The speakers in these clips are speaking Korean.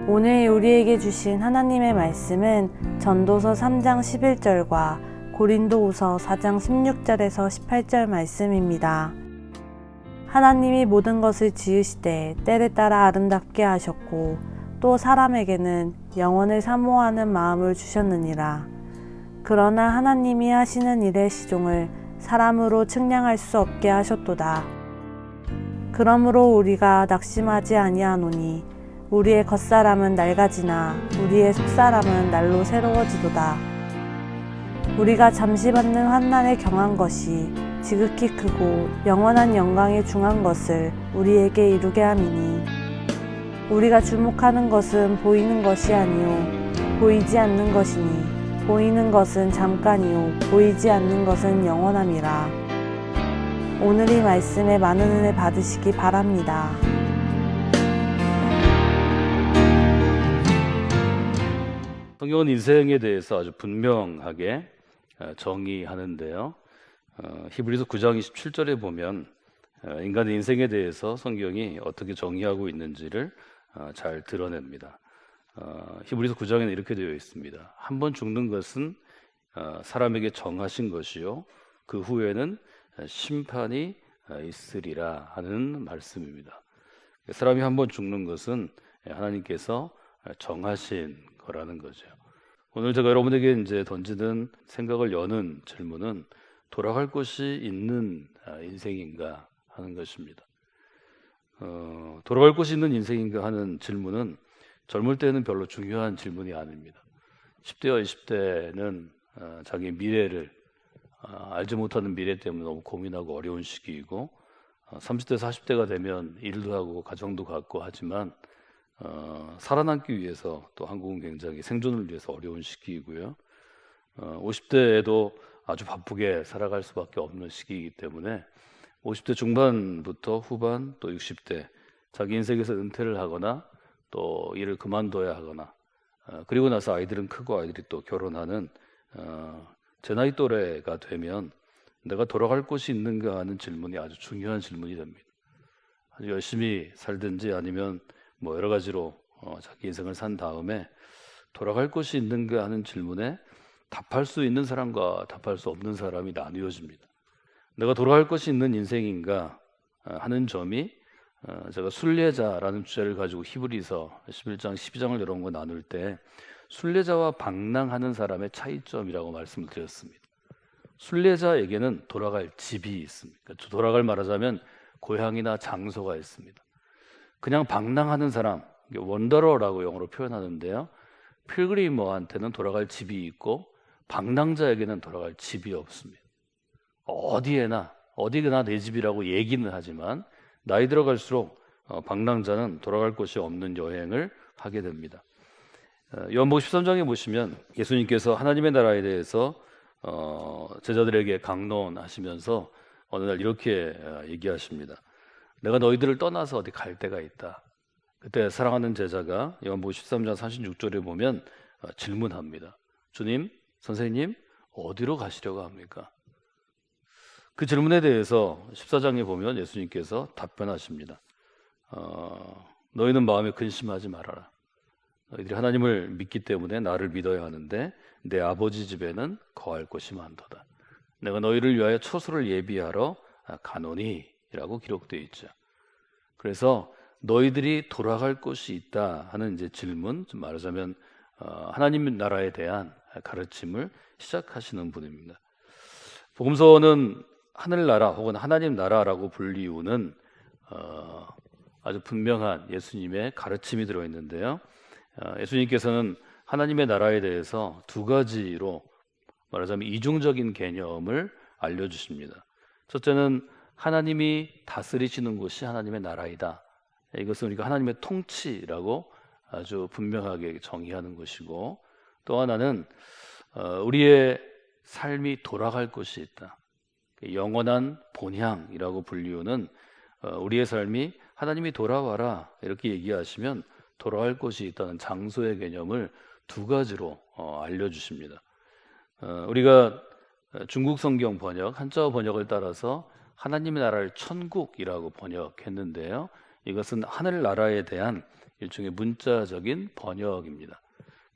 오늘 우리에게 주신 하나님의 말씀은 전도서 3장 11절과 고린도후서 4장 16절에서 18절 말씀입니다. 하나님이 모든 것을 지으시되 때를 따라 아름답게 하셨고 또 사람에게는 영원을 사모하는 마음을 주셨느니라. 그러나 하나님이 하시는 일의 시종을 사람으로 측량할 수 없게 하셨도다. 그러므로 우리가 낙심하지 아니하노니 우리의 겉사람은 낡아지나 우리의 속사람은 날로 새로워지도다. 우리가 잠시 받는 환난에 경한 것이 지극히 크고 영원한 영광에 중한 것을 우리에게 이루게 함이니 우리가 주목하는 것은 보이는 것이 아니요 보이지 않는 것이니 보이는 것은 잠깐이요 보이지 않는 것은 영원함이라. 오늘 이 말씀에 많은 은혜 받으시기 바랍니다. 성경은 인생에 대해서 아주 분명하게 정의하는데요. 히브리서 9장 27절에 보면 인간의 인생에 대해서 성경이 어떻게 정의하고 있는지를 잘 드러냅니다. 히브리서 9장에는 이렇게 되어 있습니다. 한 번 죽는 것은 사람에게 정하신 것이요 그 후에는 심판이 있으리라 하는 말씀입니다. 사람이 한 번 죽는 것은 하나님께서 정하신 거라는 거죠. 오늘 제가 여러분에게 이제 던지는 생각을 여는 질문은 돌아갈 곳이 있는 인생인가 하는 것입니다. 돌아갈 곳이 있는 인생인가 하는 질문은 젊을 때는 별로 중요한 질문이 아닙니다. 10대와 20대는 자기 미래를 알지 못하는 미래 때문에 너무 고민하고 어려운 시기이고 30대, 40대가 되면 일도 하고 가정도 갖고 하지만 살아남기 위해서 또 한국은 굉장히 생존을 위해서 어려운 시기이고요. 50대에도 아주 바쁘게 살아갈 수밖에 없는 시기이기 때문에 50대 중반부터 후반 또 60대 자기 인생에서 은퇴를 하거나 또 일을 그만둬야 하거나 그리고 나서 아이들은 크고 아이들이 또 결혼하는 제 나이 또래가 되면 내가 돌아갈 곳이 있는가 하는 질문이 아주 중요한 질문이 됩니다. 아주 열심히 살든지 아니면 뭐 여러 가지로 자기 인생을 산 다음에 돌아갈 곳이 있는가 하는 질문에 답할 수 있는 사람과 답할 수 없는 사람이 나뉘어집니다. 내가 돌아갈 곳이 있는 인생인가 하는 점이 제가 순례자라는 주제를 가지고 히브리서 11장 12장을 여러분과 나눌 때 순례자와 방랑하는 사람의 차이점이라고 말씀을 드렸습니다. 순례자에게는 돌아갈 집이 있습니다. 돌아갈 말하자면 고향이나 장소가 있습니다. 그냥 방랑하는 사람, 원더러라고 영어로 표현하는데요. 필그리머한테는 돌아갈 집이 있고 방랑자에게는 돌아갈 집이 없습니다. 어디나 내 집이라고 얘기는 하지만 나이 들어갈수록 방랑자는 돌아갈 곳이 없는 여행을 하게 됩니다. 요한복음 13장에 보시면 예수님께서 하나님의 나라에 대해서 제자들에게 강론하시면서 어느 날 이렇게 얘기하십니다. 내가 너희들을 떠나서 어디 갈 데가 있다. 그때 사랑하는 제자가 요한복음 13장 36절에 보면 질문합니다. 주님, 선생님, 어디로 가시려고 합니까? 그 질문에 대해서 14장에 보면 예수님께서 답변하십니다. 너희는 마음에 근심하지 말아라. 너희들이 하나님을 믿기 때문에 나를 믿어야 하는데 내 아버지 집에는 거할 곳이 많도다. 내가 너희를 위하여 처소를 예비하러 가노니 라고 기록되어 있죠. 그래서 너희들이 돌아갈 곳이 있다 하는 이제 질문, 좀 말하자면 하나님 나라에 대한 가르침을 시작하시는 분입니다. 복음서는 하늘나라 혹은 하나님 나라라고 불리우는 아주 분명한 예수님의 가르침이 들어있는데요. 예수님께서는 하나님의 나라에 대해서 두 가지로 말하자면 이중적인 개념을 알려주십니다. 첫째는 하나님이 다스리시는 곳이 하나님의 나라이다. 이것은 우리가 하나님의 통치라고 아주 분명하게 정의하는 것이고, 또 하나는 우리의 삶이 돌아갈 곳이 있다. 영원한 본향이라고 불리우는 우리의 삶이 하나님이 돌아와라 이렇게 얘기하시면 돌아갈 곳이 있다는 장소의 개념을 두 가지로 알려주십니다. 우리가 중국 성경 번역, 한자어 번역을 따라서 하나님의 나라를 천국이라고 번역했는데요. 이것은 하늘나라에 대한 일종의 문자적인 번역입니다.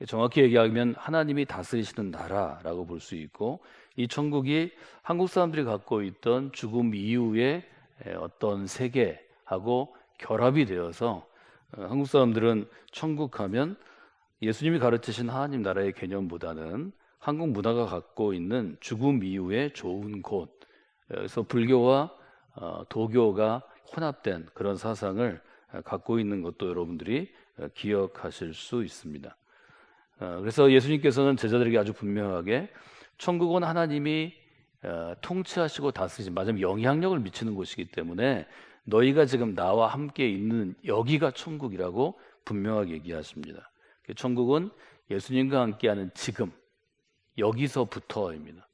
정확히 얘기하면 하나님이 다스리시는 나라라고 볼 수 있고, 이 천국이 한국 사람들이 갖고 있던 죽음 이후의 어떤 세계하고 결합이 되어서 한국 사람들은 천국 하면 예수님이 가르치신 하나님 나라의 개념보다는 한국 문화가 갖고 있는 죽음 이후의 좋은 곳, 그래서 불교와 도교가 혼합된 그런 사상을 갖고 있는 것도 여러분들이 기억하실 수 있습니다. 그래서 예수님께서는 제자들에게 아주 분명하게 천국은 하나님이 통치하시고 다스리신, 맞으면 영향력을 미치는 곳이기 때문에 너희가 지금 나와 함께 있는 여기가 천국이라고 분명하게 얘기하십니다. 천국은 예수님과 함께하는 지금, 여기서부터입니다.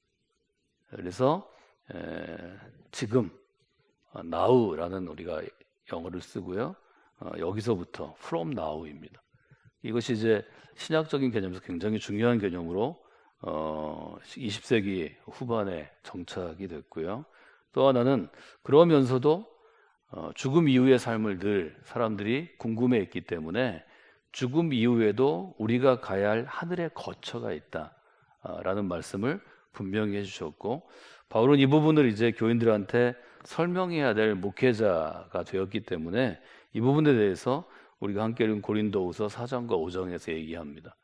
그래서 지금, now라는 우리가 영어를 쓰고요. 여기서부터, from now입니다. 이것이 이제 신약적인 개념에서 굉장히 중요한 개념으로 20세기 후반에 정착이 됐고요. 또 하나는 그러면서도 죽음 이후의 삶을 늘 사람들이 궁금해했기 때문에 죽음 이후에도 우리가 가야 할 하늘의 거처가 있다라는 말씀을 분명히 해주셨고, 바울은 이 부분을 이제 교인들한테 설명해야 될 목회자가 되었기 때문에 이 부분에 대해서 우리가 함께 읽은 고린도후서 4장과 5장에서 얘기합니다.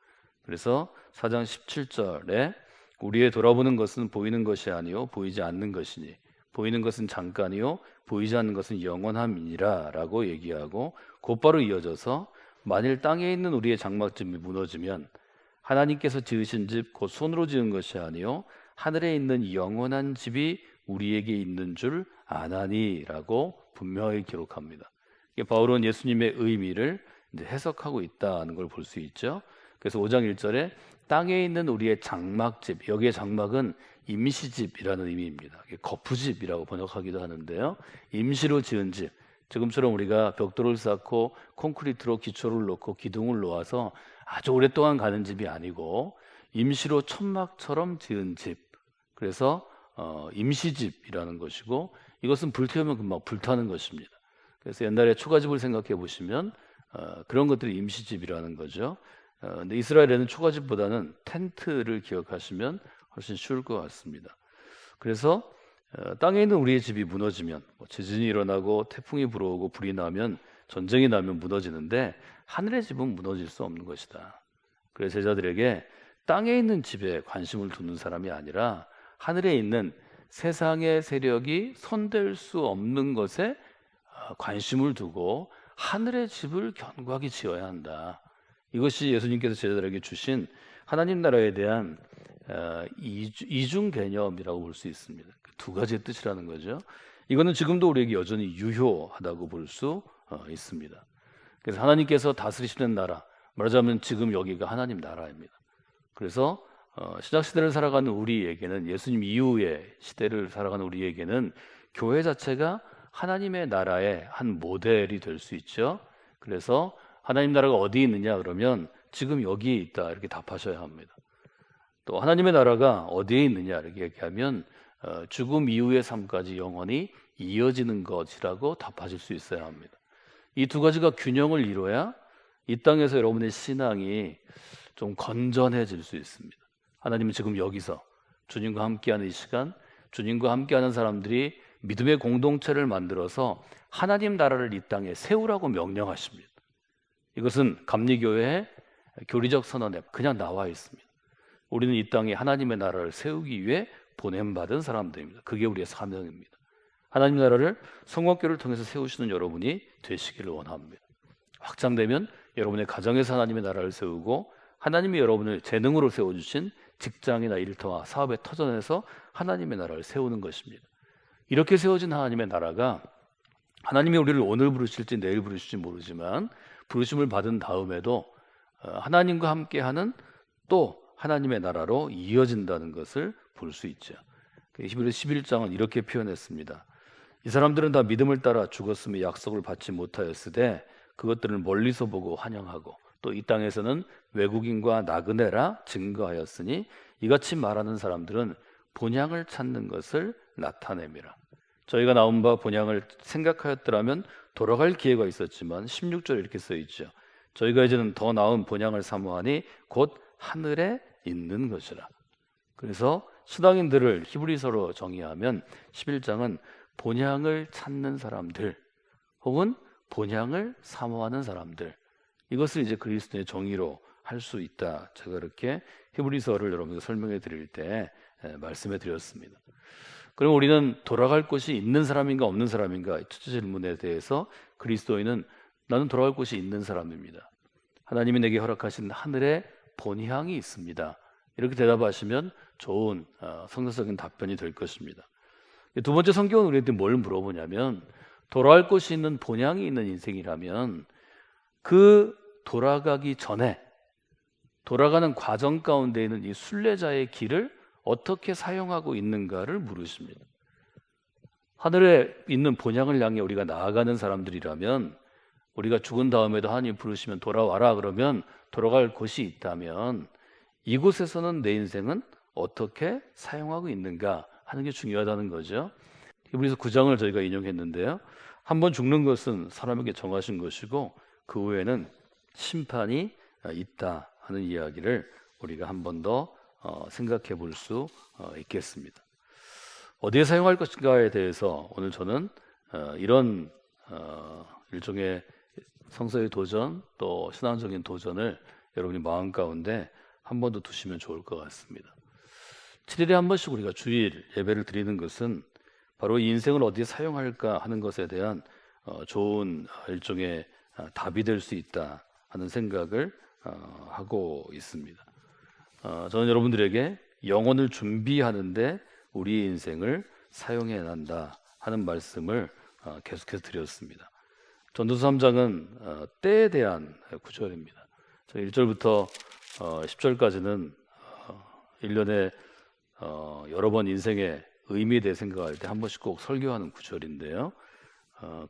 그래서 4장 17절에 우리의 돌아보는 것은 보이는 것이 아니요 보이지 않는 것이니 보이는 것은 잠깐이요 보이지 않는 것은 영원함이니라 라고 얘기하고, 곧바로 이어져서 만일 땅에 있는 우리의 장막집이 무너지면 하나님께서 지으신 집 곧 손으로 지은 것이 아니요 하늘에 있는 영원한 집이 우리에게 있는 줄 아나니 라고 분명히 기록합니다. 바울은 예수님의 의미를 이제 해석하고 있다는 걸 볼 수 있죠. 그래서 5장 1절에 땅에 있는 우리의 장막집, 여기에 장막은 임시집이라는 의미입니다. 거푸집이라고 번역하기도 하는데요. 임시로 지은 집, 지금처럼 우리가 벽돌을 쌓고 콘크리트로 기초를 놓고 기둥을 놓아서 아주 오랫동안 가는 집이 아니고 임시로 천막처럼 지은 집, 그래서 임시집이라는 것이고, 이것은 불태우면 금방 불타는 것입니다. 그래서 옛날에 초가집을 생각해 보시면 그런 것들이 임시집이라는 거죠. 근데 이스라엘에는 초가집보다는 텐트를 기억하시면 훨씬 쉬울 것 같습니다. 그래서 땅에 있는 우리의 집이 무너지면, 지진이 일어나고 태풍이 불어오고 불이 나면, 전쟁이 나면 무너지는데 하늘의 집은 무너질 수 없는 것이다. 그래서 제자들에게 땅에 있는 집에 관심을 두는 사람이 아니라 하늘에 있는 세상의 세력이 손댈 수 없는 것에 관심을 두고 하늘의 집을 견고하게 지어야 한다. 이것이 예수님께서 제자들에게 주신 하나님 나라에 대한 이중 개념이라고 볼 수 있습니다. 두 가지의 뜻이라는 거죠. 이거는 지금도 우리에게 여전히 유효하다고 볼 수 있습니다. 그래서 하나님께서 다스리시는 나라, 말하자면 지금 여기가 하나님 나라입니다. 그래서 신약 시대를 살아가는 우리에게는, 예수님 이후의 시대를 살아가는 우리에게는 교회 자체가 하나님의 나라의 한 모델이 될 수 있죠. 그래서 하나님 나라가 어디 있느냐 그러면 지금 여기에 있다 이렇게 답하셔야 합니다. 또 하나님의 나라가 어디에 있느냐 이렇게 얘기하면 죽음 이후의 삶까지 영원히 이어지는 것이라고 답하실 수 있어야 합니다. 이 두 가지가 균형을 이뤄야 이 땅에서 여러분의 신앙이 좀 건전해질 수 있습니다. 하나님은 지금 여기서 주님과 함께하는 이 시간, 주님과 함께하는 사람들이 믿음의 공동체를 만들어서 하나님 나라를 이 땅에 세우라고 명령하십니다. 이것은 감리교회의 교리적 선언에 그냥 나와 있습니다. 우리는 이 땅에 하나님의 나라를 세우기 위해 보냄받은 사람들입니다. 그게 우리의 사명입니다. 하나님 나라를 성공교를 통해서 세우시는 여러분이 되시기를 원합니다. 확장되면 여러분의 가정에서 하나님의 나라를 세우고, 하나님이 여러분을 재능으로 세워주신 직장이나 일터와 사업의 터전에서 하나님의 나라를 세우는 것입니다. 이렇게 세워진 하나님의 나라가, 하나님이 우리를 오늘 부르실지 내일 부르실지 모르지만 부르심을 받은 다음에도 하나님과 함께하는 또 하나님의 나라로 이어진다는 것을 볼 수 있죠. 히브리서 11장은 이렇게 표현했습니다. 이 사람들은 다 믿음을 따라 죽었으며 약속을 받지 못하였으되 그것들을 멀리서 보고 환영하고 또 이 땅에서는 외국인과 나그네라 증거하였으니 이같이 말하는 사람들은 본향을 찾는 것을 나타냅니다. 저희가 나온 바 본향을 생각하였더라면 돌아갈 기회가 있었지만 16절에 이렇게 써 있죠. 저희가 이제는 더 나은 본향을 사모하니 곧 하늘에 있는 것이라. 그래서 신앙인들을 히브리서로 정의하면 11장은 본향을 찾는 사람들 혹은 본향을 사모하는 사람들, 이것을 이제 그리스도의 정의로 할 수 있다. 제가 이렇게 히브리서를 여러분께 설명해 드릴 때 말씀해 드렸습니다. 그럼 우리는 돌아갈 곳이 있는 사람인가 없는 사람인가? 첫째 질문에 대해서 그리스도인은 나는 돌아갈 곳이 있는 사람입니다. 하나님이 내게 허락하신 하늘의 본향이 있습니다. 이렇게 대답하시면 좋은 성서적인 답변이 될 것입니다. 두 번째, 성경은 우리한테 뭘 물어보냐면, 돌아갈 곳이 있는 본향이 있는 인생이라면 그 돌아가기 전에 돌아가는 과정 가운데 있는 이 순례자의 길을 어떻게 사용하고 있는가를 물으십니다. 하늘에 있는 본향을 향해 우리가 나아가는 사람들이라면, 우리가 죽은 다음에도 하나님 부르시면 돌아와라 그러면 돌아갈 곳이 있다면 이곳에서는 내 인생은 어떻게 사용하고 있는가 하는 게 중요하다는 거죠. 히브리서 9장을 저희가 인용했는데요. 한번 죽는 것은 사람에게 정하신 것이고 그 후에는 심판이 있다 하는 이야기를 우리가 한 번 더 생각해 볼 수 있겠습니다. 어디에 사용할 것인가에 대해서 오늘 저는 이런 일종의 성서의 도전 또 신앙적인 도전을 여러분이 마음 가운데 한 번 더 두시면 좋을 것 같습니다. 7일에 한 번씩 우리가 주일 예배를 드리는 것은 바로 이 인생을 어디에 사용할까 하는 것에 대한 좋은 일종의 답이 될 수 있다 하는 생각을 하고 있습니다. 저는 여러분들에게 영혼을 준비하는데 우리의 인생을 사용해 난다 하는 말씀을 계속해서 드렸습니다. 전도서 3장은 때에 대한 구절입니다. 1절부터 10절까지는 1년에 여러 번 인생의 의미에 대해 생각할 때 한 번씩 꼭 설교하는 구절인데요.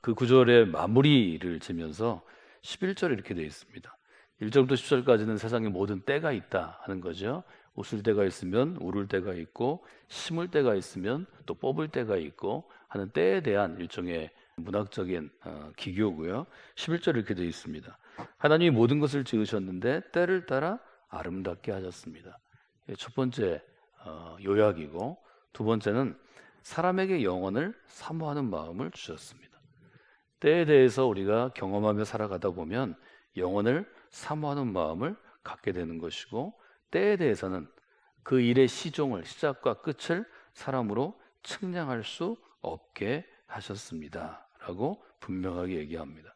그 구절의 마무리를 지면서 11절에 이렇게 되어 있습니다. 1절부터 10절까지는 세상에 모든 때가 있다 하는 거죠. 웃을 때가 있으면 울을 때가 있고, 심을 때가 있으면 또 뽑을 때가 있고 하는 때에 대한 일종의 문학적인 기교고요. 11절에 이렇게 되어 있습니다. 하나님이 모든 것을 지으셨는데 때를 따라 아름답게 하셨습니다. 첫 번째 요약이고, 두 번째는 사람에게 영혼을 사모하는 마음을 주셨습니다. 때에 대해서 우리가 경험하며 살아가다 보면 영혼을 사모하는 마음을 갖게 되는 것이고, 때에 대해서는 그 일의 시종을, 시작과 끝을 사람으로 측량할 수 없게 하셨습니다 라고 분명하게 얘기합니다.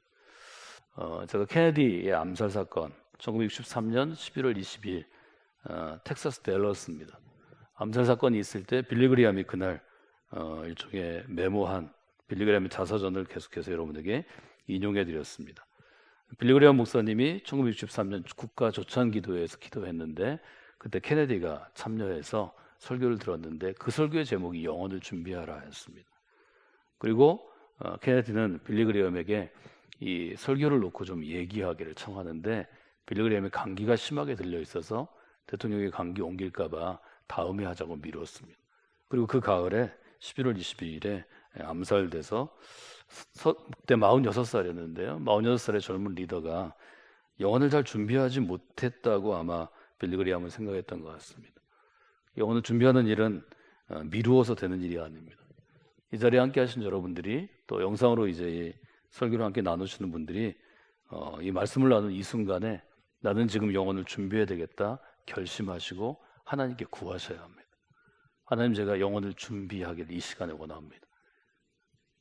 제가 케네디의 암살 사건 1963년 11월 22일 텍사스 댈러스입니다. 암살 사건이 있을 때 빌리 그리함이 그날 일종의 메모한 빌리 그리함의 자서전을 계속해서 여러분에게 인용해 드렸습니다. 빌리 그리함 목사님이 1963년 국가 조찬 기도회에서 기도했는데 그때 케네디가 참여해서 설교를 들었는데 그 설교의 제목이 영혼을 준비하라 였습니다. 그리고 케네디는 빌리 그리함에게 이 설교를 놓고 좀 얘기하기를 청하는데 빌리 그리함의 감기가 심하게 들려 있어서 대통령의 감기 옮길까 봐 다음에 하자고 미뤘습니다. 그리고 그 가을에 11월 22일에 암살돼서 그때 46살이었는데요. 46살의 젊은 리더가 영혼을 잘 준비하지 못했다고 아마 빌리 그리함은 생각했던 것 같습니다. 영혼을 준비하는 일은 미루어서 되는 일이 아닙니다. 이 자리에 함께 하신 여러분들이 또 영상으로 이제 이 설교를 함께 나누시는 분들이 이 말씀을 나눈 이 순간에 나는 지금 영혼을 준비해야 되겠다 결심하시고 하나님께 구하셔야 합니다. 하나님, 제가 영혼을 준비하기를 이 시간에 원합니다.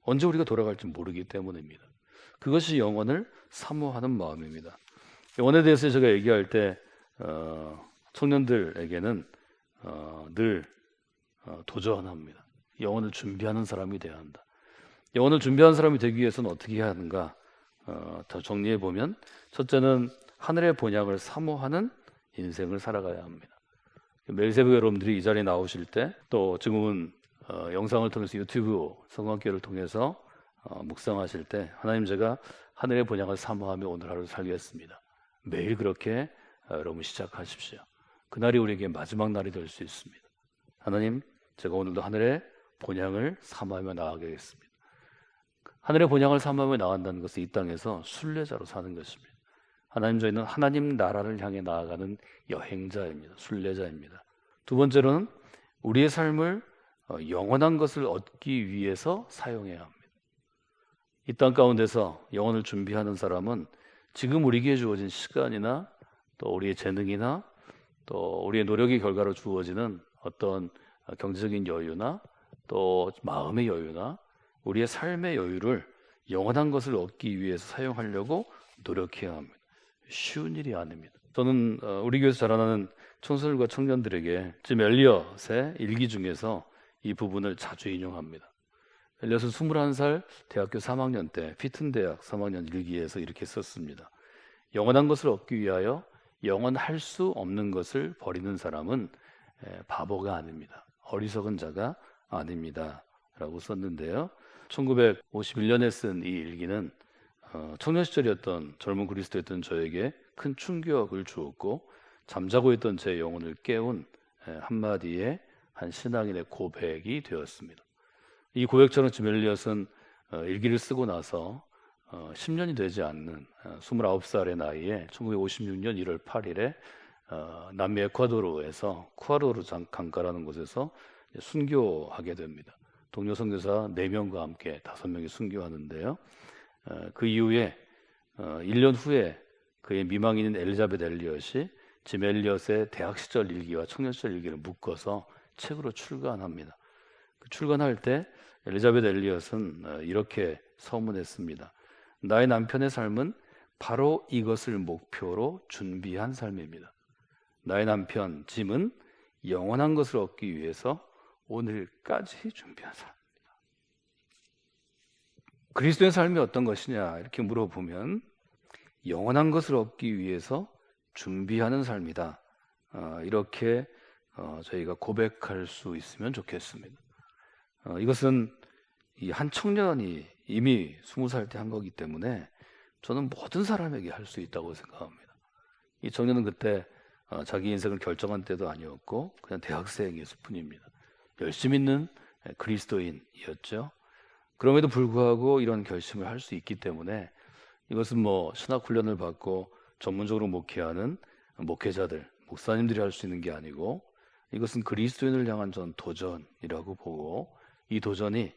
언제 우리가 돌아갈지 모르기 때문입니다. 그것이 영혼을 사모하는 마음입니다. 영혼에 대해서 제가 얘기할 때 청년들에게는 늘 도전합니다. 영혼을 준비하는 사람이 되어야 한다. 영혼을 준비하는 사람이 되기 위해서는 어떻게 해야 하는가? 더 정리해 보면 첫째는 하늘의 본향을 사모하는 인생을 살아가야 합니다. 매일 새벽에 여러분들이 이 자리에 나오실 때 또 지금은 영상을 통해서 유튜브 성광교회를 통해서 묵상하실 때 하나님, 제가 하늘의 본향을 사모하며 오늘 하루 살겠습니다. 매일 그렇게 여러분 시작하십시오. 그날이 우리에게 마지막 날이 될 수 있습니다. 하나님, 제가 오늘도 하늘의 본향을 사모하며 나아가겠습니다. 하늘의 본향을 삼으며 나간다는 것은 이 땅에서 순례자로 사는 것입니다. 하나님, 저희는 하나님 나라를 향해 나아가는 여행자입니다. 순례자입니다. 두 번째로는 우리의 삶을 영원한 것을 얻기 위해서 사용해야 합니다. 이 땅 가운데서 영혼을 준비하는 사람은 지금 우리에게 주어진 시간이나 또 우리의 재능이나 또 우리의 노력의 결과로 주어지는 어떤 경제적인 여유나 또 마음의 여유나 우리의 삶의 여유를 영원한 것을 얻기 위해서 사용하려고 노력해야 합니다. 쉬운 일이 아닙니다. 저는 우리 교회에서 자라나는 청소년과 청년들에게 지금 엘리엇의 일기 중에서 이 부분을 자주 인용합니다. 엘리엇은 21살 대학교 3학년 때 피튼 대학 3학년 일기에서 이렇게 썼습니다. 영원한 것을 얻기 위하여 영원할 수 없는 것을 버리는 사람은 바보가 아닙니다. 어리석은 자가 아닙니다. 라고 썼는데요. 1951년에 쓴 이 일기는 청년 시절이었던 젊은 그리스도였던 저에게 큰 충격을 주었고 잠자고 있던 제 영혼을 깨운 한마디의 한 신앙인의 고백이 되었습니다. 이 고백처럼 지금 엘리엇은 일기를 쓰고 나서 10년이 되지 않는 29살의 나이에 1956년 1월 8일에 남미 에콰도르에서 쿠아로르 강가라는 곳에서 순교하게 됩니다. 동료 선교사 4명과 함께 5명이 순교하는데요. 그 이후에 1년 후에 그의 미망인인 엘리자베트 엘리엇이 짐 엘리엇의 대학 시절 일기와 청년 시절 일기를 묶어서 책으로 출간합니다. 그 출간할 때 엘리자베트 엘리엇은 이렇게 서문했습니다. 나의 남편의 삶은 바로 이것을 목표로 준비한 삶입니다. 나의 남편 짐은 영원한 것을 얻기 위해서 오늘까지 준비한 삶입니다. 그리스도의 삶이 어떤 것이냐 이렇게 물어보면 영원한 것을 얻기 위해서 준비하는 삶이다. 이렇게 저희가 고백할 수 있으면 좋겠습니다. 이것은 이 한 청년이 이미 20살 때 한 거기 때문에 저는 모든 사람에게 할 수 있다고 생각합니다. 이 청년은 그때 자기 인생을 결정한 때도 아니었고 그냥 대학생이었을 뿐입니다. 열심 있는 그리스도인이었죠. 그럼에도 불구하고 이런 결심을 할 수 있기 때문에 이것은 뭐 신학 훈련을 받고 전문적으로 목회하는 목회자들, 목사님들이 할 수 있는 게 아니고 이것은 그리스도인을 향한 전 도전이라고 보고 이 도전이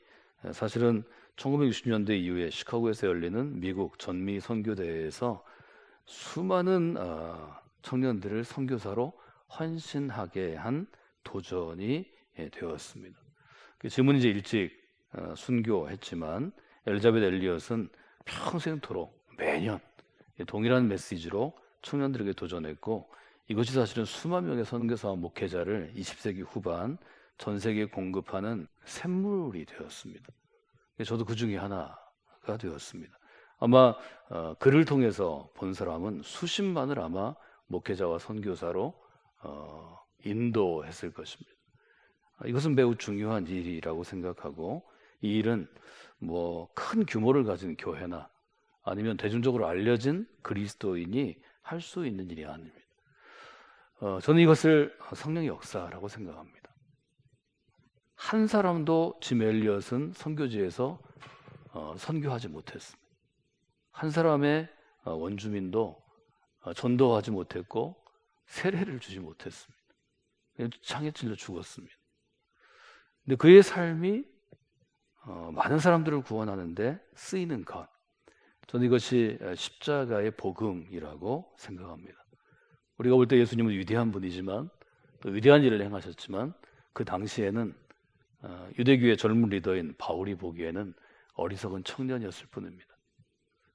사실은 1960년대 이후에 시카고에서 열리는 미국 전미 선교대회에서 수많은 청년들을 선교사로 헌신하게 한 도전이 되었습니다. 지금은 이제 일찍 순교했지만 엘리자베트 엘리엇은 평생토록 매년 동일한 메시지로 청년들에게 도전했고 이것이 사실은 수만 명의 선교사와 목회자를 20세기 후반 전 세계에 공급하는 샘물이 되었습니다. 저도 그 중에 하나가 되었습니다. 아마 그를 통해서 본 사람은 수십만을 아마 목회자와 선교사로 인도했을 것입니다. 이것은 매우 중요한 일이라고 생각하고 이 일은 뭐 큰 규모를 가진 교회나 아니면 대중적으로 알려진 그리스도인이 할 수 있는 일이 아닙니다. 저는 이것을 성령의 역사라고 생각합니다. 한 사람도 짐 엘리엇은 선교지에서 선교하지 못했습니다. 한 사람의 원주민도 전도하지 못했고 세례를 주지 못했습니다. 창에 찔려 죽었습니다. 근데 그의 삶이 많은 사람들을 구원하는데 쓰이는 것, 저는 이것이 십자가의 복음이라고 생각합니다. 우리가 볼 때 예수님은 위대한 분이지만 또 위대한 일을 행하셨지만 그 당시에는 유대교의 젊은 리더인 바울이 보기에는 어리석은 청년이었을 뿐입니다.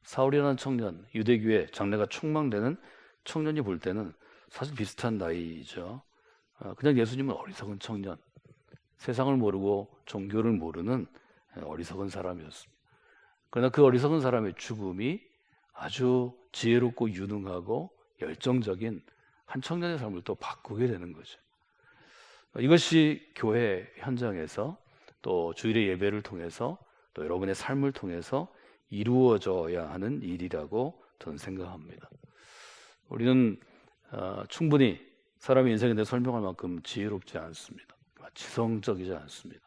사울이라는 청년, 유대교의 장래가 촉망되는 청년이 볼 때는 사실 비슷한 나이죠. 그냥 예수님은 어리석은 청년, 세상을 모르고 종교를 모르는 어리석은 사람이었습니다. 그러나 그 어리석은 사람의 죽음이 아주 지혜롭고 유능하고 열정적인 한 청년의 삶을 또 바꾸게 되는 거죠. 이것이 교회 현장에서 또 주일의 예배를 통해서 또 여러분의 삶을 통해서 이루어져야 하는 일이라고 저는 생각합니다. 우리는 충분히 사람의 인생에 대해 설명할 만큼 지혜롭지 않습니다. 지성적이지 않습니다.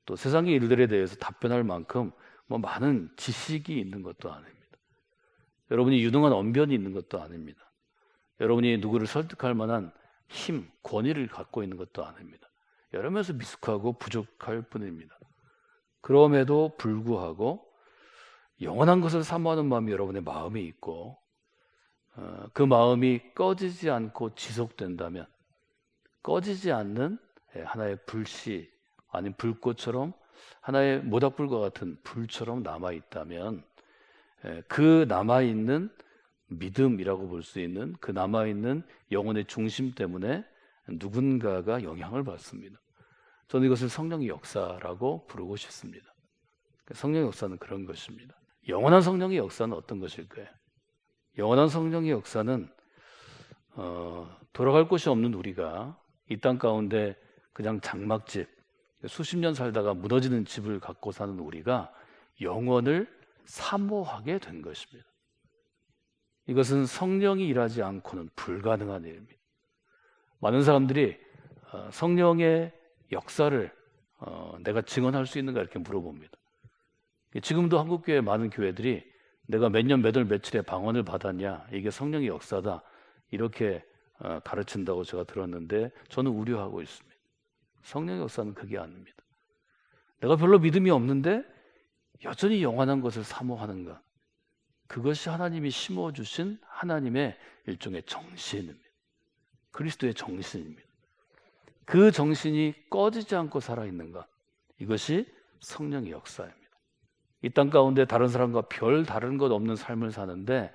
또 세상의 일들에 대해서 답변할 만큼 뭐 많은 지식이 있는 것도 아닙니다. 여러분이 유능한 언변이 있는 것도 아닙니다. 여러분이 누구를 설득할 만한 힘, 권위를 갖고 있는 것도 아닙니다. 여러 면에서 미숙하고 부족할 뿐입니다. 그럼에도 불구하고 영원한 것을 사모하는 마음이 여러분의 마음에 있고 그 마음이 꺼지지 않고 지속된다면 꺼지지 않는 하나의 불씨 아닌 불꽃처럼 하나의 모닥불과 같은 불처럼 남아있다면 그 남아있는 믿음이라고 볼 수 있는 그 남아있는 영혼의 중심 때문에 누군가가 영향을 받습니다. 저는 이것을 성령의 역사라고 부르고 싶습니다. 성령의 역사는 그런 것입니다. 영원한 성령의 역사는 어떤 것일까요? 영원한 성령의 역사는 돌아갈 곳이 없는 우리가 이 땅 가운데 그냥 장막집, 수십 년 살다가 무너지는 집을 갖고 사는 우리가 영원을 사모하게 된 것입니다. 이것은 성령이 일하지 않고는 불가능한 일입니다. 많은 사람들이 성령의 역사를 내가 증언할 수 있는가 이렇게 물어봅니다. 지금도 한국교회 많은 교회들이 내가 몇 년 몇 월 며칠에 방언을 받았냐 이게 성령의 역사다 이렇게 가르친다고 제가 들었는데 저는 우려하고 있습니다. 성령의 역사는 그게 아닙니다. 내가 별로 믿음이 없는데 여전히 영원한 것을 사모하는가, 그것이 하나님이 심어주신 하나님의 일종의 정신입니다. 그리스도의 정신입니다. 그 정신이 꺼지지 않고 살아있는가, 이것이 성령의 역사입니다. 이 땅 가운데 다른 사람과 별 다른 것 없는 삶을 사는데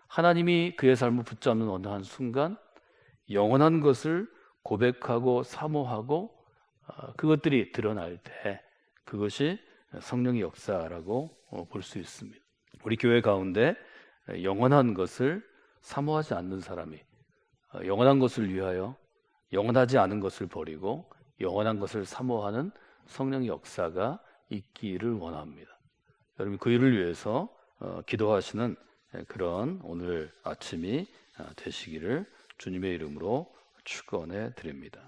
하나님이 그의 삶을 붙잡는 어느 한 순간 영원한 것을 고백하고 사모하고 그것들이 드러날 때 그것이 성령의 역사라고 볼 수 있습니다. 우리 교회 가운데 영원한 것을 사모하지 않는 사람이 영원한 것을 위하여 영원하지 않은 것을 버리고 영원한 것을 사모하는 성령의 역사가 있기를 원합니다. 여러분 그 일을 위해서 기도하시는 그런 오늘 아침이 되시기를 주님의 이름으로 축원해 드립니다.